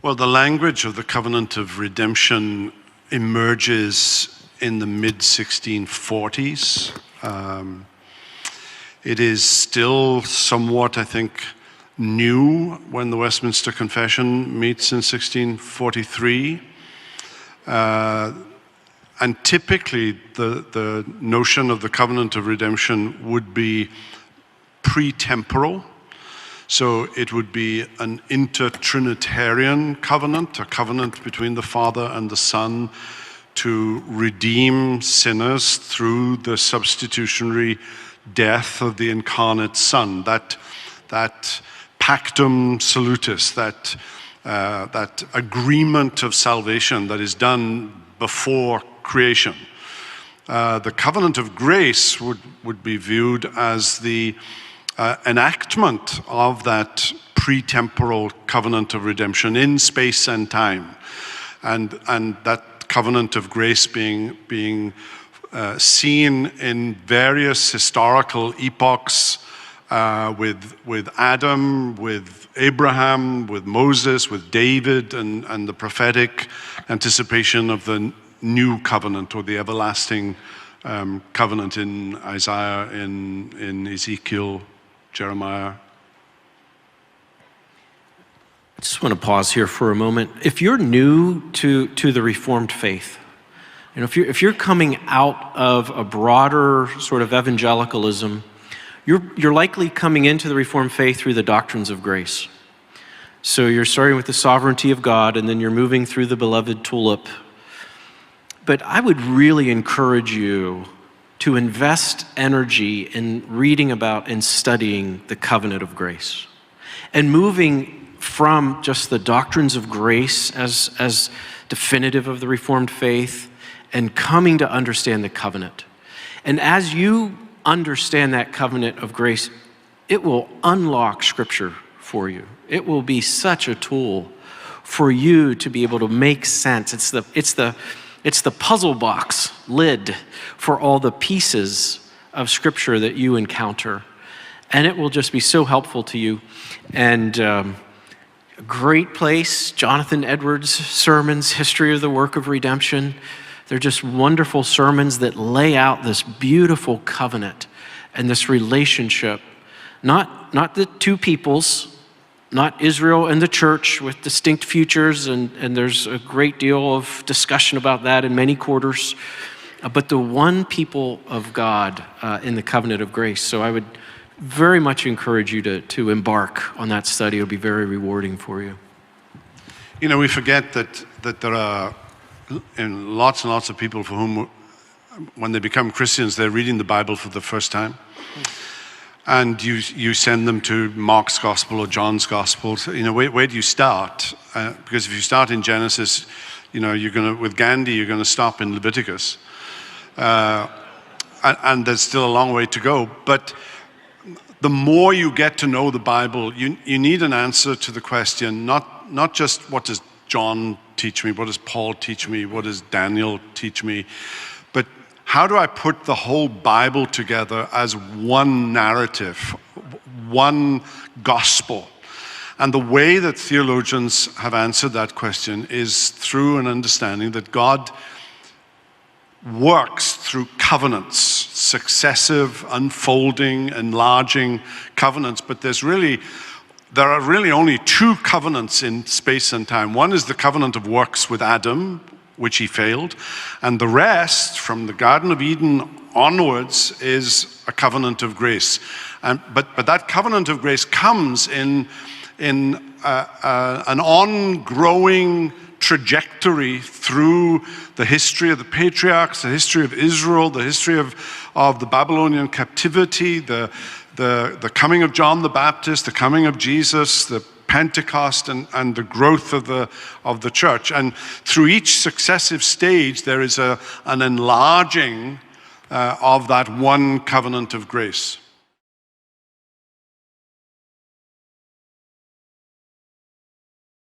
Well, the language of the covenant of redemption emerges in the mid-1640s. It is still somewhat, I think, new when the Westminster Confession meets in 1643. And typically, the notion of the covenant of redemption would be pre-temporal. So it would be an inter-Trinitarian covenant, a covenant between the Father and the Son to redeem sinners through the substitutionary death of the incarnate Son. That pactum salutis, that agreement of salvation that is done before creation. The covenant of grace would be viewed as the enactment of that pre-temporal covenant of redemption in space and time, and that covenant of grace being seen in various historical epochs, with Adam, with Abraham, with Moses, with David, and the prophetic anticipation of the new covenant or the everlasting covenant in Isaiah, in Ezekiel, Jeremiah. I just want to pause here for a moment. If you're new to the Reformed faith, if you're coming out of a broader sort of evangelicalism, you're likely coming into the Reformed faith through the doctrines of grace. So you're starting with the sovereignty of God, and then you're moving through the beloved tulip. But I would really encourage you to invest energy in reading about and studying the covenant of grace, and moving from just the doctrines of grace as definitive of the Reformed faith, and coming to understand the covenant. And as you understand that covenant of grace, it will unlock Scripture for you. It will be such a tool for you to be able to make sense. It's the puzzle box lid for all the pieces of Scripture that you encounter. And it will just be so helpful to you. And a great place, Jonathan Edwards' sermons, History of the Work of Redemption. They're just wonderful sermons that lay out this beautiful covenant and this relationship. Not the two peoples, not Israel and the church with distinct futures, and there's a great deal of discussion about that in many quarters, but the one people of God in the covenant of grace. So I would very much encourage you to embark on that study. It'll be very rewarding for you. We forget that there are lots and lots of people for whom, when they become Christians, they're reading the Bible for the first time. And you send them to Mark's Gospel or John's Gospel. Where do you start? Because if you start in Genesis, with Gandhi, you're going to stop in Leviticus. And there's still a long way to go. But the more you get to know the Bible, you need an answer to the question, not just what does John teach me, what does Paul teach me, what does Daniel teach me, but how do I put the whole Bible together as one narrative, one gospel? And the way that theologians have answered that question is through an understanding that God works through covenants, successive, unfolding, enlarging covenants, but there are really only two covenants in space and time. One is the covenant of works with Adam, which he failed, and the rest, from the Garden of Eden onwards, is a covenant of grace. But that covenant of grace comes in an ongoing trajectory through the history of the patriarchs, the history of Israel, the history of the Babylonian captivity, the coming of John the Baptist, the coming of Jesus, the Pentecost, and the growth of the church. And through each successive stage, there is an enlarging of that one covenant of grace.